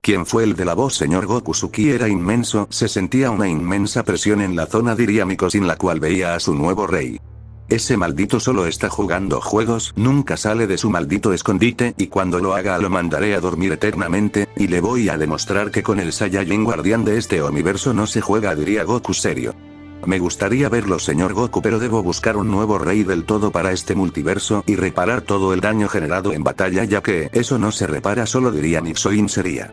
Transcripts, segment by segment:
¿Quién fue el de la voz? Señor Goku. Su ki era inmenso, se sentía una inmensa presión en la zona, diría Mikosin, la cual veía a su nuevo rey. Ese maldito solo está jugando juegos, nunca sale de su maldito escondite, y cuando lo haga lo mandaré a dormir eternamente, y le voy a demostrar que con el Saiyajin guardián de este universo no se juega, diría Goku serio. Me gustaría verlo, señor Goku, pero debo buscar un nuevo rey del todo para este multiverso y reparar todo el daño generado en batalla, ya que eso no se repara solo, diría Mixoin sería.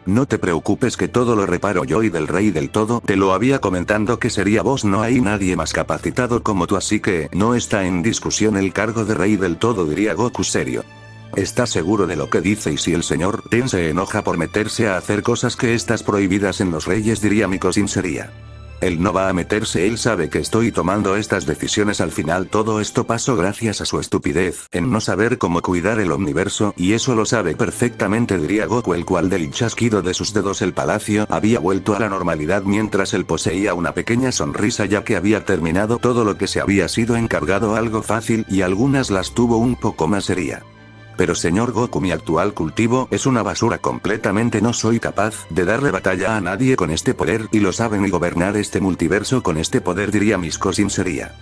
No te preocupes que todo lo reparo yo, y del rey del todo te lo había comentando que sería vos, no hay nadie más capacitado como tú, así que no está en discusión el cargo de rey del todo, diría Goku serio. ¿Estás seguro de lo que dice? Y si el señor Ten se enoja por meterse a hacer cosas que estás prohibidas en los reyes, diría Mikosin sería. Él no va a meterse, él sabe que estoy tomando estas decisiones. Al final todo esto pasó gracias a su estupidez en no saber cómo cuidar el universo, y eso lo sabe perfectamente, diría Goku, el cual del chasquido de sus dedos el palacio había vuelto a la normalidad mientras él poseía una pequeña sonrisa, ya que había terminado todo lo que se había sido encargado, algo fácil, y algunas las tuvo un poco más seria. Pero señor Goku, mi actual cultivo es una basura completamente, no soy capaz de darle batalla a nadie con este poder, y lo saben, y gobernar este multiverso con este poder, diría Mikosin sería.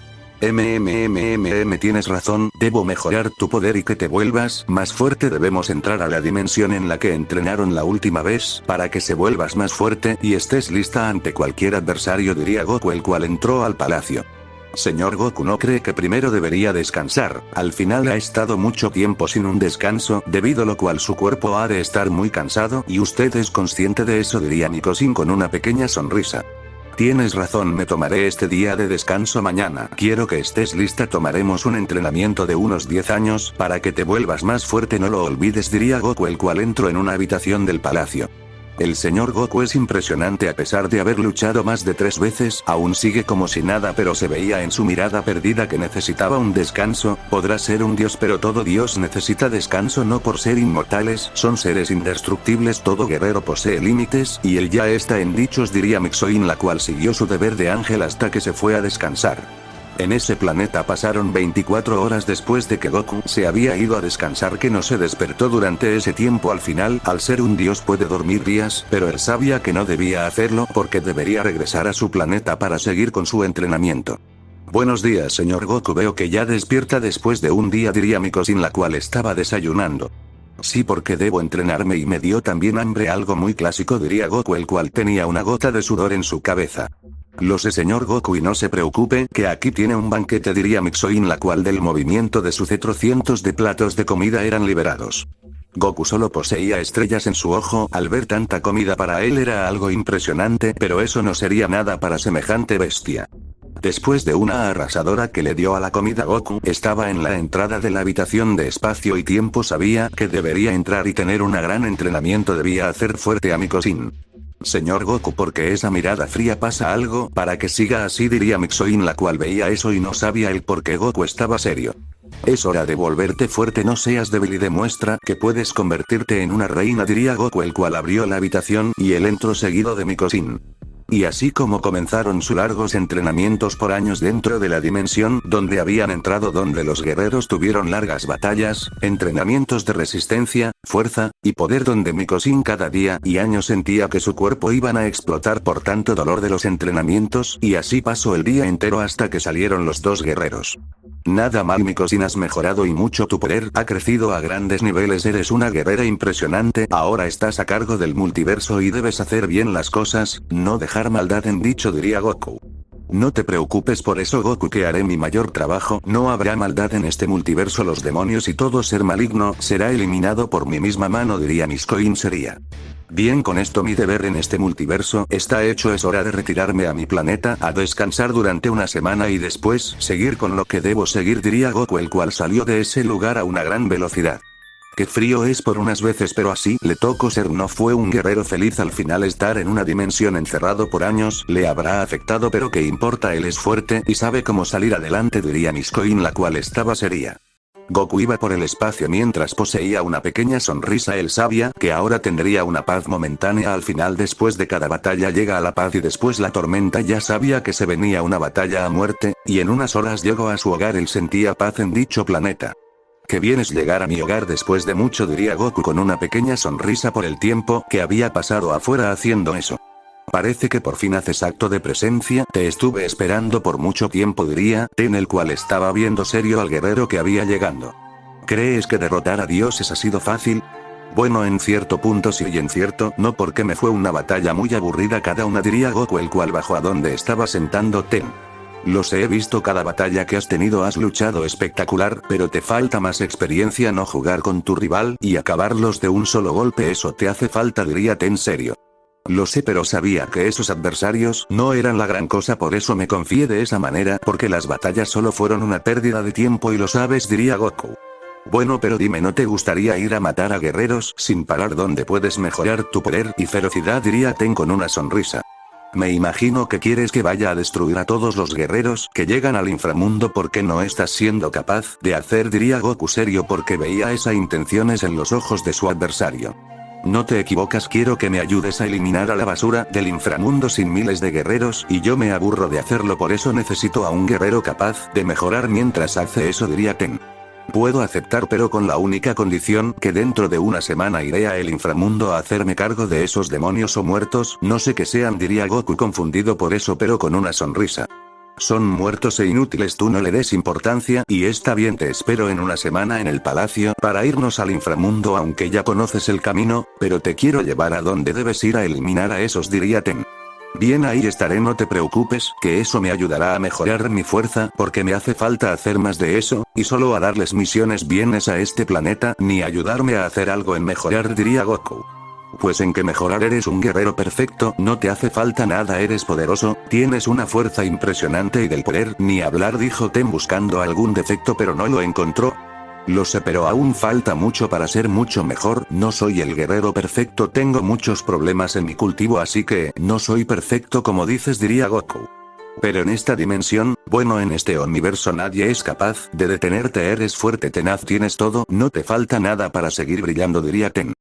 Tienes razón, debo mejorar tu poder y que te vuelvas más fuerte. Debemos entrar a la dimensión en la que entrenaron la última vez, para que se vuelvas más fuerte y estés lista ante cualquier adversario, diría Goku, el cual entró al palacio. Señor Goku, ¿no cree que primero debería descansar? Al final ha estado mucho tiempo sin un descanso, debido a lo cual su cuerpo ha de estar muy cansado, y usted es consciente de eso, diría Mikosin con una pequeña sonrisa. Tienes razón, me tomaré este día de descanso mañana. Quiero que estés lista, tomaremos un entrenamiento de unos 10 años, para que te vuelvas más fuerte, no lo olvides, diría Goku, el cual entró en una habitación del palacio. El señor Goku es impresionante, a pesar de haber luchado más de 3 veces, aún sigue como si nada, pero se veía en su mirada perdida que necesitaba un descanso. Podrá ser un dios, pero todo dios necesita descanso, no por ser inmortales, son seres indestructibles, todo guerrero posee límites, y él ya está en dichos, diría Mikosin, la cual siguió su deber de ángel hasta que se fue a descansar. En ese planeta pasaron 24 horas después de que Goku se había ido a descansar, que no se despertó durante ese tiempo. Al final, al ser un dios puede dormir días, pero él sabía que no debía hacerlo porque debería regresar a su planeta para seguir con su entrenamiento. Buenos días, señor Goku, veo que ya despierta después de un día, diría Mikosin, la cual estaba desayunando. Sí, porque debo entrenarme y me dio también hambre, algo muy clásico, diría Goku, el cual tenía una gota de sudor en su cabeza. Lo sé, señor Goku, y no se preocupe, que aquí tiene un banquete, diría Mikosin, la cual del movimiento de su cetro cientos de platos de comida eran liberados. Goku solo poseía estrellas en su ojo, al ver tanta comida para él era algo impresionante, pero eso no sería nada para semejante bestia. Después de una arrasadora que le dio a la comida, Goku estaba en la entrada de la habitación de espacio y tiempo, sabía que debería entrar y tener un gran entrenamiento, debía hacer fuerte a Mikosin. Señor Goku, porque esa mirada fría, pasa algo, para que siga así, diría Mikosin, la cual veía eso y no sabía el por qué Goku estaba serio. Es hora de volverte fuerte, no seas débil y demuestra que puedes convertirte en una reina, diría Goku, el cual abrió la habitación y él entró seguido de Mikosin. Y así como comenzaron sus largos entrenamientos por años dentro de la dimensión donde habían entrado, donde los guerreros tuvieron largas batallas, entrenamientos de resistencia, fuerza y poder, donde Mikosin cada día y año sentía que su cuerpo iban a explotar por tanto dolor de los entrenamientos, y así pasó el día entero hasta que salieron los dos guerreros. Nada mal, Mikosin, has mejorado y mucho, tu poder ha crecido a grandes niveles, eres una guerrera impresionante, ahora estás a cargo del multiverso y debes hacer bien las cosas, no dejar maldad en dicho, diría Goku. No te preocupes por eso, Goku, que haré mi mayor trabajo, no habrá maldad en este multiverso, los demonios y todo ser maligno será eliminado por mi misma mano, diría Mikosin sería. Bien, con esto mi deber en este multiverso está hecho, es hora de retirarme a mi planeta a descansar durante una semana y después seguir con lo que debo seguir, diría Goku, el cual salió de ese lugar a una gran velocidad. Qué frío es por unas veces, pero así le tocó ser. No fue un guerrero feliz al final. Estar en una dimensión encerrado por años le habrá afectado, pero qué importa, él es fuerte y sabe cómo salir adelante, diría Niskoin, la cual estaba seria. Goku iba por el espacio mientras poseía una pequeña sonrisa. Él sabía que ahora tendría una paz momentánea al final. Después de cada batalla llega a la paz y después la tormenta. Ya sabía que se venía una batalla a muerte, y en unas horas llegó a su hogar. Él sentía paz en dicho planeta. Qué bien es llegar a mi hogar después de mucho, diría Goku con una pequeña sonrisa por el tiempo que había pasado afuera haciendo eso. Parece que por fin haces acto de presencia, te estuve esperando por mucho tiempo, diría Ten, el cual estaba viendo serio al guerrero que había llegando. ¿Crees que derrotar a dioses ha sido fácil? Bueno, en cierto punto sí y en cierto no, porque me fue una batalla muy aburrida cada una, diría Goku, el cual bajó a donde estaba sentando Ten. Lo sé, he visto cada batalla que has tenido, has luchado espectacular, pero te falta más experiencia, no jugar con tu rival y acabarlos de un solo golpe, eso te hace falta, diría Ten serio. Lo sé, pero sabía que esos adversarios no eran la gran cosa, por eso me confié de esa manera, porque las batallas solo fueron una pérdida de tiempo y lo sabes, diría Goku. Bueno, pero dime, ¿no te gustaría ir a matar a guerreros sin parar donde puedes mejorar tu poder y ferocidad?, diría Ten con una sonrisa. Me imagino que quieres que vaya a destruir a todos los guerreros que llegan al inframundo, porque no estás siendo capaz de hacer, diría Goku serio, porque veía esas intenciones en los ojos de su adversario. No te equivocas, quiero que me ayudes a eliminar a la basura del inframundo sin miles de guerreros, y yo me aburro de hacerlo, por eso necesito a un guerrero capaz de mejorar mientras hace eso, diría Ten. Puedo aceptar, pero con la única condición que dentro de una semana iré a el inframundo a hacerme cargo de esos demonios o muertos, no sé qué sean, diría Goku confundido por eso, pero con una sonrisa. Son muertos e inútiles, tú no le des importancia, y está bien, te espero en una semana en el palacio para irnos al inframundo, aunque ya conoces el camino, pero te quiero llevar a donde debes ir a eliminar a esos, diría Ten. Bien, ahí estaré, no te preocupes, que eso me ayudará a mejorar mi fuerza, porque me hace falta hacer más de eso, y solo a darles misiones vienes a este planeta, ni ayudarme a hacer algo en mejorar, diría Goku. Pues en que mejorar, eres un guerrero perfecto, no te hace falta nada, eres poderoso, tienes una fuerza impresionante y del poder ni hablar, dijo Ten buscando algún defecto pero no lo encontró. Lo sé, pero aún falta mucho para ser mucho mejor, no soy el guerrero perfecto, tengo muchos problemas en mi cultivo, así que no soy perfecto como dices, diría Goku. Pero en esta dimensión, bueno, en este universo nadie es capaz de detenerte, eres fuerte, tenaz, tienes todo, no te falta nada para seguir brillando, diría Ten.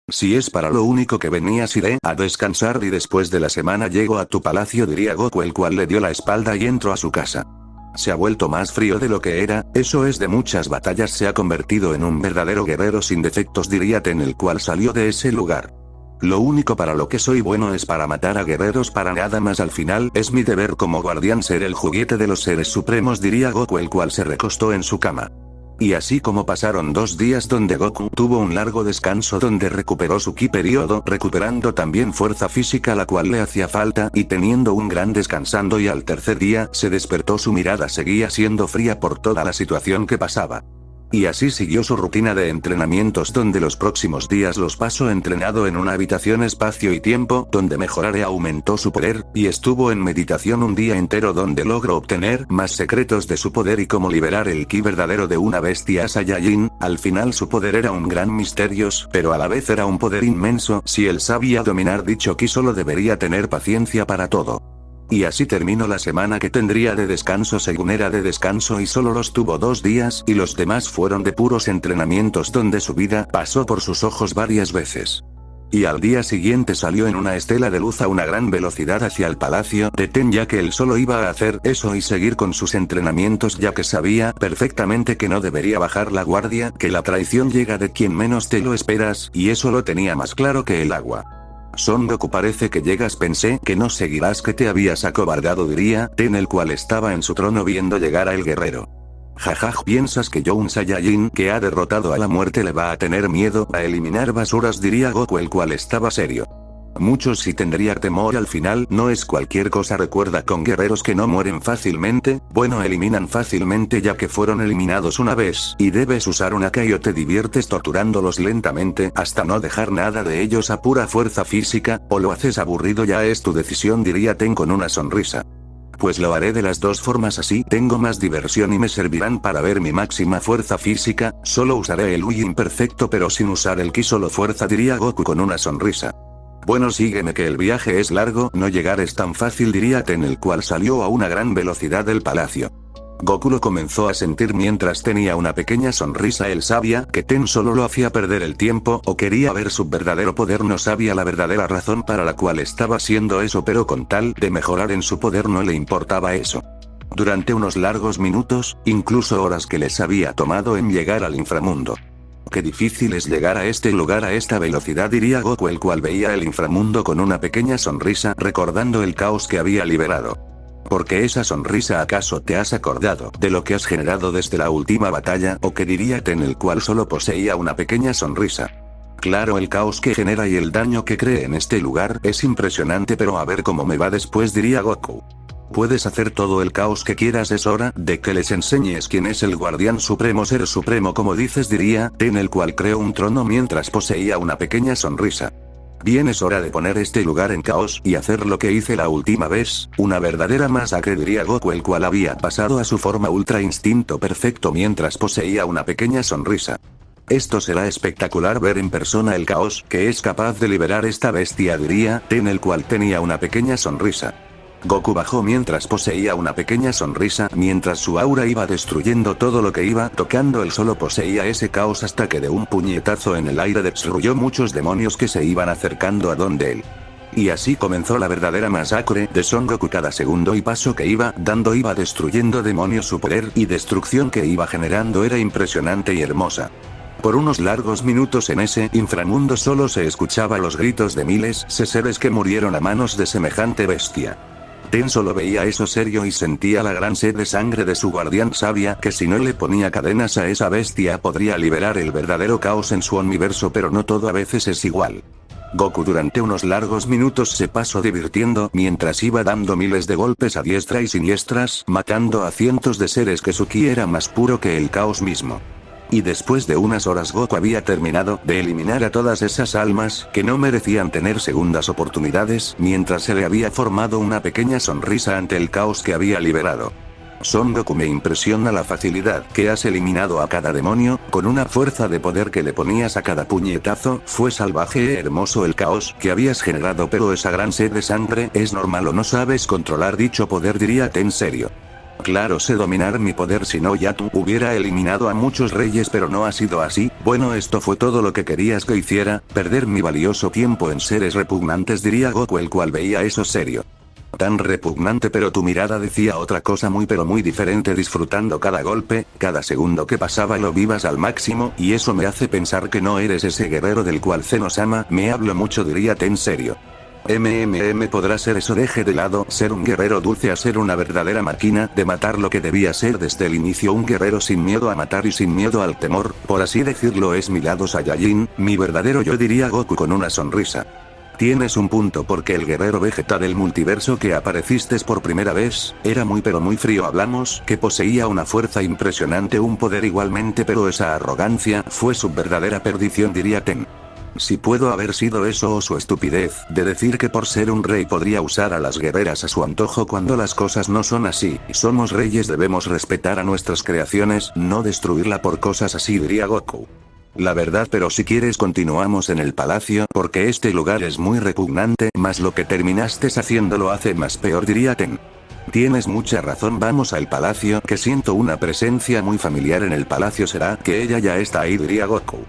Si es para lo único que venías, iré a descansar y después de la semana llego a tu palacio, diría Goku, el cual le dio la espalda y entró a su casa. Se ha vuelto más frío de lo que era, eso es de muchas batallas, se ha convertido en un verdadero guerrero sin defectos, diría Ten, el cual salió de ese lugar. Lo único para lo que soy bueno es para matar a guerreros, para nada más, al final es mi deber como guardián ser el juguete de los seres supremos, diría Goku, el cual se recostó en su cama. Y así como pasaron 2 días donde Goku tuvo un largo descanso donde recuperó su ki periodo, recuperando también fuerza física la cual le hacía falta y teniendo un gran descansando, y al tercer día se despertó, su mirada seguía siendo fría por toda la situación que pasaba. Y así siguió su rutina de entrenamientos donde los próximos días los pasó entrenado en una habitación espacio y tiempo donde mejoraré aumentó su poder, y estuvo en meditación un día entero donde logró obtener más secretos de su poder y cómo liberar el ki verdadero de una bestia Saiyajin. Al final su poder era un gran misterio, pero a la vez era un poder inmenso, si él sabía dominar dicho ki solo debería tener paciencia para todo. Y así terminó la semana que tendría de descanso según era de descanso, y solo los tuvo 2 días y los demás fueron de puros entrenamientos donde su vida pasó por sus ojos varias veces. Y al día siguiente salió en una estela de luz a una gran velocidad hacia el palacio de Ten, ya que él solo iba a hacer eso y seguir con sus entrenamientos, ya que sabía perfectamente que no debería bajar la guardia, que la traición llega de quien menos te lo esperas, y eso lo tenía más claro que el agua. Son Goku, parece que llegas, pensé que no seguirás, que te habías acobardado, diría Ten, el cual estaba en su trono viendo llegar a el guerrero. Jajaj, ¿piensas que yo, un Saiyajin que ha derrotado a la muerte, le va a tener miedo a eliminar basuras?, diría Goku, el cual estaba serio. Muchos sí tendría temor, al final no es cualquier cosa, recuerda, con guerreros que no mueren fácilmente, bueno, eliminan fácilmente ya que fueron eliminados una vez, y debes usar una Kai o te diviertes torturándolos lentamente hasta no dejar nada de ellos a pura fuerza física, o lo haces aburrido, ya es tu decisión, diría Ten con una sonrisa. Pues lo haré de las dos formas, así tengo más diversión y me servirán para ver mi máxima fuerza física. Solo usaré el Uji imperfecto pero sin usar el Ki solo fuerza, diría Goku con una sonrisa. Bueno, sígueme que el viaje es largo, no llegar es tan fácil, diría Ten, el cual salió a una gran velocidad del palacio. Goku lo comenzó a sentir mientras tenía una pequeña sonrisa. Él sabía que Ten solo lo hacía perder el tiempo o quería ver su verdadero poder, no sabía la verdadera razón para la cual estaba haciendo eso, pero con tal de mejorar en su poder no le importaba eso. Durante unos largos minutos, incluso horas que les había tomado en llegar al inframundo. Qué difícil es llegar a este lugar a esta velocidad, diría Goku, el cual veía el inframundo con una pequeña sonrisa recordando el caos que había liberado. ¿Por qué esa sonrisa? ¿Acaso te has acordado de lo que has generado desde la última batalla? ¿O qué diría Ten, el cual solo poseía una pequeña sonrisa? Claro, el caos que genera y el daño que cree en este lugar es impresionante, pero a ver cómo me va después, diría Goku. Puedes hacer todo el caos que quieras, es hora de que les enseñes quién es el guardián supremo, ser supremo como dices, diría Ten, el cual creó un trono mientras poseía una pequeña sonrisa. Bien, es hora de poner este lugar en caos y hacer lo que hice la última vez, una verdadera masacre, diría Goku, el cual había pasado a su forma ultra instinto perfecto mientras poseía una pequeña sonrisa. Esto será espectacular ver en persona el caos que es capaz de liberar esta bestia, diría Ten, el cual tenía una pequeña sonrisa. Goku bajó mientras poseía una pequeña sonrisa, mientras su aura iba destruyendo todo lo que iba tocando. Él solo poseía ese caos hasta que de un puñetazo en el aire destruyó muchos demonios que se iban acercando a donde él. Y así comenzó la verdadera masacre de Son Goku. Cada segundo y paso que iba dando iba destruyendo demonios. Su poder y destrucción que iba generando era impresionante y hermosa. Por unos largos minutos en ese inframundo solo se escuchaba los gritos de miles de seres que murieron a manos de semejante bestia. Ten solo veía eso serio y sentía la gran sed de sangre de su guardián. Sabía que si no le ponía cadenas a esa bestia podría liberar el verdadero caos en su universo, pero no todo a veces es igual. Goku durante unos largos minutos se pasó divirtiendo mientras iba dando miles de golpes a diestra y siniestras, matando a cientos de seres que su ki era más puro que el caos mismo. Y después de unas horas Goku había terminado de eliminar a todas esas almas que no merecían tener segundas oportunidades, mientras se le había formado una pequeña sonrisa ante el caos que había liberado. Son Goku, me impresiona la facilidad que has eliminado a cada demonio, con una fuerza de poder que le ponías a cada puñetazo. Fue salvaje e hermoso el caos que habías generado, pero esa gran sed de sangre es normal o no sabes controlar dicho poder, diría Ten serio. Claro, sé dominar mi poder, si no ya tú hubiera eliminado a muchos reyes, pero no ha sido así. Bueno, esto fue todo lo que querías que hiciera, perder mi valioso tiempo en seres repugnantes, diría Goku, el cual veía eso serio. Tan repugnante, pero tu mirada decía otra cosa muy pero muy diferente, disfrutando cada golpe, cada segundo que pasaba lo vivas al máximo, y eso me hace pensar que no eres ese guerrero del cual Zenosama me hablo mucho, diría Ten serio. Podrá ser eso, deje de lado ser un guerrero dulce a ser una verdadera máquina de matar, lo que debía ser desde el inicio un guerrero sin miedo a matar y sin miedo al temor, por así decirlo. Es mi lado Saiyajin, mi verdadero yo, diría Goku con una sonrisa. Tienes un punto, porque el guerrero Vegeta del multiverso que apareciste por primera vez, era muy pero muy frío. Hablamos que poseía una fuerza impresionante, un poder igualmente, pero esa arrogancia fue su verdadera perdición, diría Ten. Si puedo haber sido eso o su estupidez de decir que por ser un rey podría usar a las guerreras a su antojo cuando las cosas no son así. Somos reyes, debemos respetar a nuestras creaciones, no destruirla por cosas así, diría Goku. La verdad, pero si quieres continuamos en el palacio, porque este lugar es muy repugnante, más lo que terminaste haciendo lo hace más peor, diría Ten. Tienes mucha razón, vamos al palacio, que siento una presencia muy familiar en el palacio. ¿Será que ella ya está ahí?, diría Goku.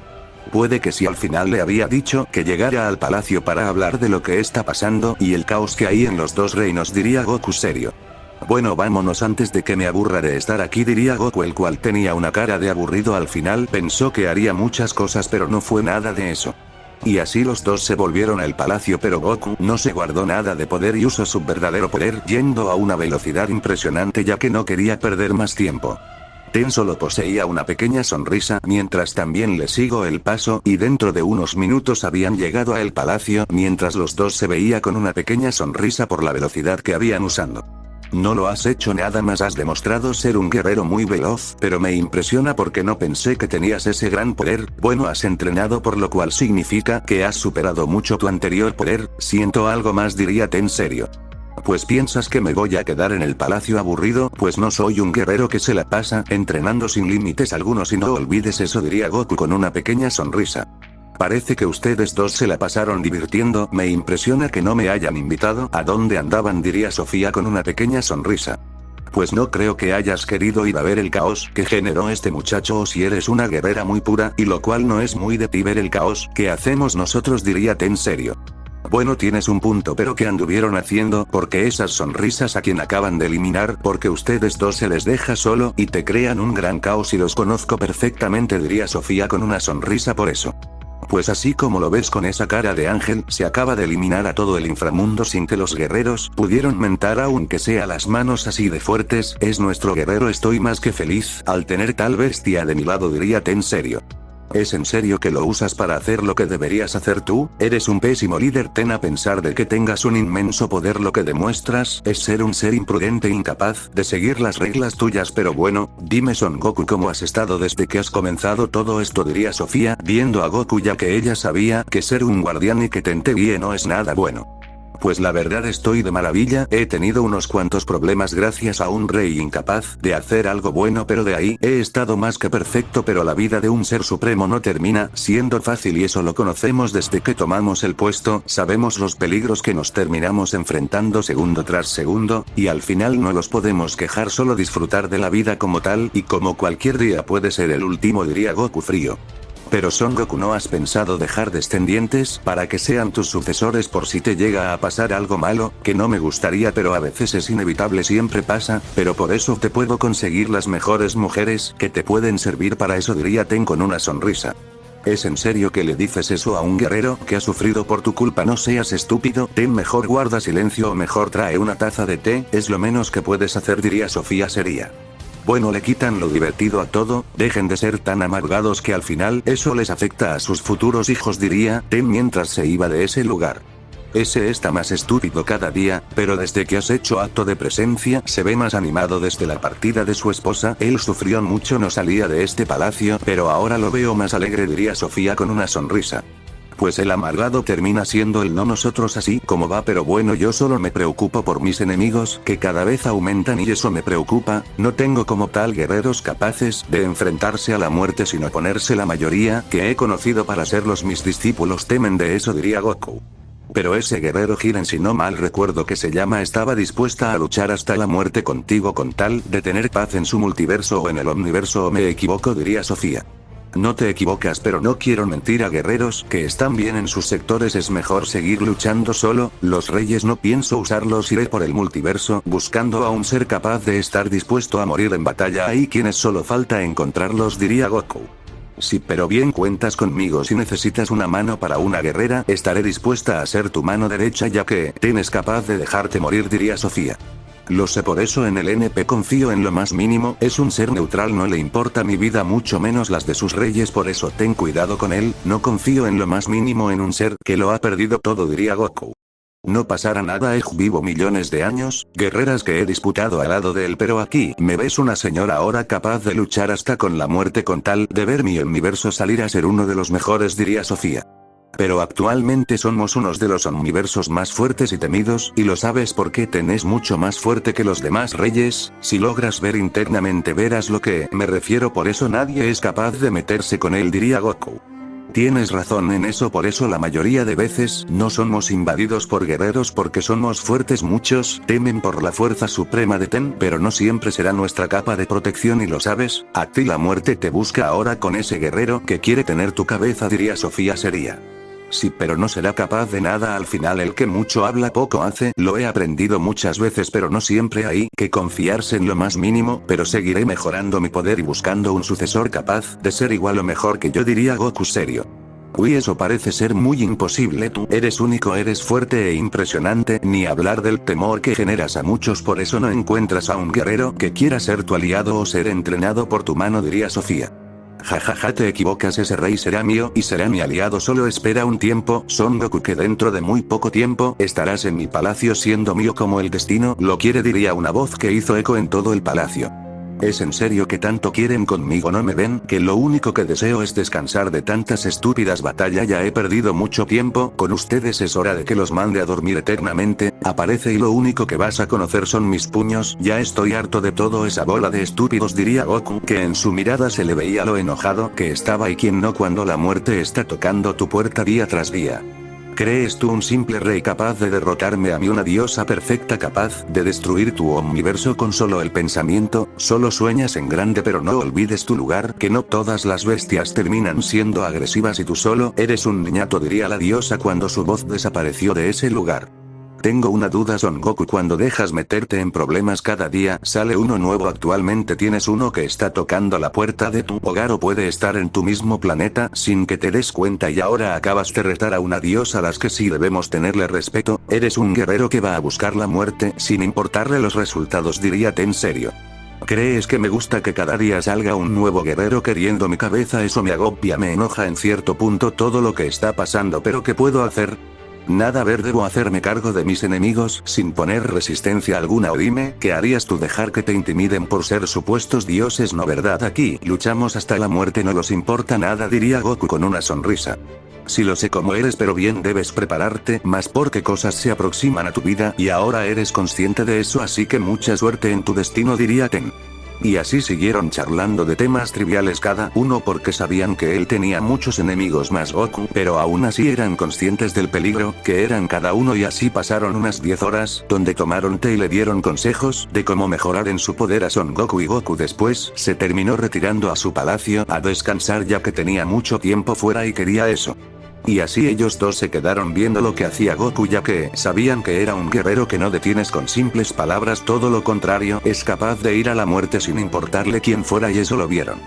Puede que si al final le había dicho que llegara al palacio para hablar de lo que está pasando y el caos que hay en los dos reinos, diría Goku serio. Bueno, vámonos antes de que me aburra de estar aquí, diría Goku, el cual tenía una cara de aburrido. Al final pensó que haría muchas cosas, pero no fue nada de eso. Y así los dos se volvieron al palacio, pero Goku no se guardó nada de poder y usó su verdadero poder yendo a una velocidad impresionante, ya que no quería perder más tiempo. Ten solo poseía una pequeña sonrisa mientras también le siguió el paso, y dentro de unos minutos habían llegado al palacio, mientras los dos se veía con una pequeña sonrisa por la velocidad que habían usando. No lo has hecho nada más, has demostrado ser un guerrero muy veloz, pero me impresiona porque no pensé que tenías ese gran poder. Bueno, has entrenado, por lo cual significa que has superado mucho tu anterior poder. Siento algo más, diría Ten serio. Pues piensas que me voy a quedar en el palacio aburrido, pues no soy un guerrero que se la pasa entrenando sin límites algunos y no olvides eso, diría Goku con una pequeña sonrisa. Parece que ustedes dos se la pasaron divirtiendo, me impresiona que no me hayan invitado. ¿A dónde andaban?, diría Sofía con una pequeña sonrisa. Pues no creo que hayas querido ir a ver el caos que generó este muchacho, o si eres una guerrera muy pura, y lo cual no es muy de ti ver el caos que hacemos nosotros, diría Ten serio. Bueno, tienes un punto, pero ¿qué anduvieron haciendo? Porque esas sonrisas a quien acaban de eliminar, porque ustedes dos se les deja solo y te crean un gran caos y los conozco perfectamente, diría Sofía con una sonrisa por eso. Pues así como lo ves con esa cara de ángel, se acaba de eliminar a todo el inframundo sin que los guerreros pudieron mentar aunque sea las manos así de fuertes, es nuestro guerrero, estoy más que feliz al tener tal bestia de mi lado, diría Ten serio. ¿Es en serio que lo usas para hacer lo que deberías hacer tú? Eres un pésimo líder, Ten, a pensar de que tengas un inmenso poder, lo que demuestras es ser un ser imprudente e incapaz de seguir las reglas tuyas, pero bueno, dime Son Goku, ¿cómo has estado desde que has comenzado todo esto?, diría Sofía, viendo a Goku, ya que ella sabía que ser un guardián y que Ten te guíe no es nada bueno. Pues la verdad estoy de maravilla, he tenido unos cuantos problemas gracias a un rey incapaz de hacer algo bueno, pero de ahí he estado más que perfecto, pero la vida de un ser supremo no termina siendo fácil y eso lo conocemos desde que tomamos el puesto, sabemos los peligros que nos terminamos enfrentando segundo tras segundo, y al final no los podemos quejar, solo disfrutar de la vida como tal, y como cualquier día puede ser el último, diría Goku frío. Pero Son Goku, ¿no has pensado dejar descendientes para que sean tus sucesores por si te llega a pasar algo malo? Que no me gustaría, pero a veces es inevitable, siempre pasa, pero por eso te puedo conseguir las mejores mujeres que te pueden servir para eso, diría Ten con una sonrisa. ¿Es en serio que le dices eso a un guerrero que ha sufrido por tu culpa? No seas estúpido, Ten, mejor guarda silencio o mejor trae una taza de té, es lo menos que puedes hacer, diría Sofía seria. Bueno, le quitan lo divertido a todo, dejen de ser tan amargados que al final eso les afecta a sus futuros hijos, diría Ten mientras se iba de ese lugar. Ese está más estúpido cada día, pero desde que has hecho acto de presencia se ve más animado desde la partida de su esposa, él sufrió mucho, no salía de este palacio, pero ahora lo veo más alegre, diría Sofía con una sonrisa. Pues el amargado termina siendo el no nosotros, así como va, pero bueno, yo solo me preocupo por mis enemigos, que cada vez aumentan y eso me preocupa, no tengo como tal guerreros capaces de enfrentarse a la muerte sin oponerse, la mayoría que he conocido para serlos mis discípulos temen de eso, diría Goku. Pero ese guerrero Jiren, si no mal recuerdo que se llama, estaba dispuesta a luchar hasta la muerte contigo con tal de tener paz en su multiverso o en el omniverso, o me equivoco, diría Sofía. No te equivocas, pero no quiero mentir a guerreros que están bien en sus sectores, es mejor seguir luchando solo, los reyes no pienso usarlos, iré por el multiverso buscando a un ser capaz de estar dispuesto a morir en batalla, hay quienes solo falta encontrarlos, diría Goku. Sí, pero bien, cuentas conmigo, si necesitas una mano para una guerrera, estaré dispuesta a ser tu mano derecha ya que Ten es capaz de dejarte morir, diría Sofía. Lo sé, por eso en el NP confío en lo más mínimo, es un ser neutral, no le importa mi vida, mucho menos las de sus reyes, por eso ten cuidado con él, no confío en lo más mínimo en un ser que lo ha perdido todo, diría Goku. No pasará nada, vivo millones de años, guerreras que he disputado al lado de él, pero aquí me ves una señora ahora capaz de luchar hasta con la muerte con tal de ver mi universo salir a ser uno de los mejores, diría Sofía. Pero actualmente somos unos de los universos más fuertes y temidos, y lo sabes porque tenés mucho más fuerte que los demás reyes, si logras ver internamente verás lo que me refiero, por eso nadie es capaz de meterse con él, diría Goku. Tienes razón en eso, por eso la mayoría de veces no somos invadidos por guerreros porque somos fuertes, muchos temen por la fuerza suprema de Ten, pero no siempre será nuestra capa de protección y lo sabes, a ti la muerte te busca ahora con ese guerrero que quiere tener tu cabeza, diría Sofía seria. Sí, pero no será capaz de nada, al final el que mucho habla poco hace, lo he aprendido muchas veces, pero no siempre hay que confiarse en lo más mínimo, pero seguiré mejorando mi poder y buscando un sucesor capaz de ser igual o mejor que yo, diría Goku serio. Uy, eso parece ser muy imposible, tú eres único, eres fuerte e impresionante, ni hablar del temor que generas a muchos, por eso no encuentras a un guerrero que quiera ser tu aliado o ser entrenado por tu mano, diría Sofía. Jajaja, te equivocas, ese rey será mío y será mi aliado, solo espera un tiempo, Son Goku, que dentro de muy poco tiempo estarás en mi palacio siendo mío como el destino lo quiere, diría una voz que hizo eco en todo el palacio. ¿Es en serio que tanto quieren conmigo? ¿No me ven que lo único que deseo es descansar de tantas estúpidas batallas? Ya he perdido mucho tiempo con ustedes, es hora de que los mande a dormir eternamente. Aparece y lo único que vas a conocer son mis puños. Ya estoy harto de todo esa bola de estúpidos, diría Goku, que en su mirada se le veía lo enojado que estaba, y quien no cuando la muerte está tocando tu puerta día tras día. ¿Crees tú un simple rey capaz de derrotarme a mí, una diosa perfecta capaz de destruir tu universo con solo el pensamiento? Solo sueñas en grande, pero no olvides tu lugar, que no todas las bestias terminan siendo agresivas y tú solo eres un niñato, diría la diosa cuando su voz desapareció de ese lugar. Tengo una duda, Son Goku, cuando dejas meterte en problemas cada día sale uno nuevo. Actualmente tienes uno que está tocando la puerta de tu hogar, o puede estar en tu mismo planeta sin que te des cuenta, y ahora acabas de retar a una diosa a las que sí debemos tenerle respeto. Eres un guerrero que va a buscar la muerte sin importarle los resultados, diría en serio. ¿Crees que me gusta que cada día salga un nuevo guerrero queriendo mi cabeza? Eso me agobia, me enoja en cierto punto todo lo que está pasando, pero ¿qué puedo hacer? Nada, ver, debo hacerme cargo de mis enemigos sin poner resistencia alguna. O dime, ¿qué harías tú? ¿Dejar que te intimiden por ser supuestos dioses? No, ¿verdad? Aquí luchamos hasta la muerte, no los importa nada, diría Goku con una sonrisa. Sí lo sé cómo eres, pero bien, debes prepararte más porque cosas se aproximan a tu vida y ahora eres consciente de eso, así que mucha suerte en tu destino, diría Ten. Y así siguieron charlando de temas triviales cada uno porque sabían que él tenía muchos enemigos más Goku, pero aún así eran conscientes del peligro que eran cada uno, y así pasaron unas 10 horas donde tomaron té y le dieron consejos de cómo mejorar en su poder a Son Goku, y Goku después se terminó retirando a su palacio a descansar ya que tenía mucho tiempo fuera y quería eso. Y así ellos dos se quedaron viendo lo que hacía Goku, ya que sabían que era un guerrero que no detienes con simples palabras, todo lo contrario, es capaz de ir a la muerte sin importarle quién fuera, y eso lo vieron.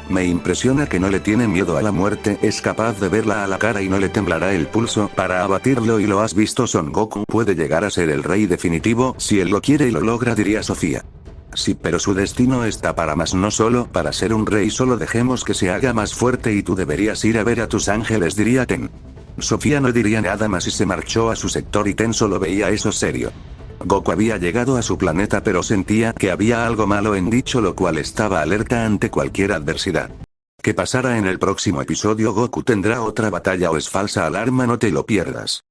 Me impresiona que no le tiene miedo a la muerte, es capaz de verla a la cara y no le temblará el pulso para abatirlo. Y lo has visto, Son Goku puede llegar a ser el rey definitivo si él lo quiere y lo logra, diría Sofía. Sí, pero su destino está para más, no solo para ser un rey. Solo dejemos que se haga más fuerte y tú deberías ir a ver a tus ángeles, diría Ten. Sofía no diría nada más y se marchó a su sector, y Ten solo veía eso serio. Goku había llegado a su planeta, pero sentía que había algo malo en dicho, lo cual estaba alerta ante cualquier adversidad. ¿Qué pasará en el próximo episodio? ¿Goku tendrá otra batalla o es falsa alarma? No te lo pierdas.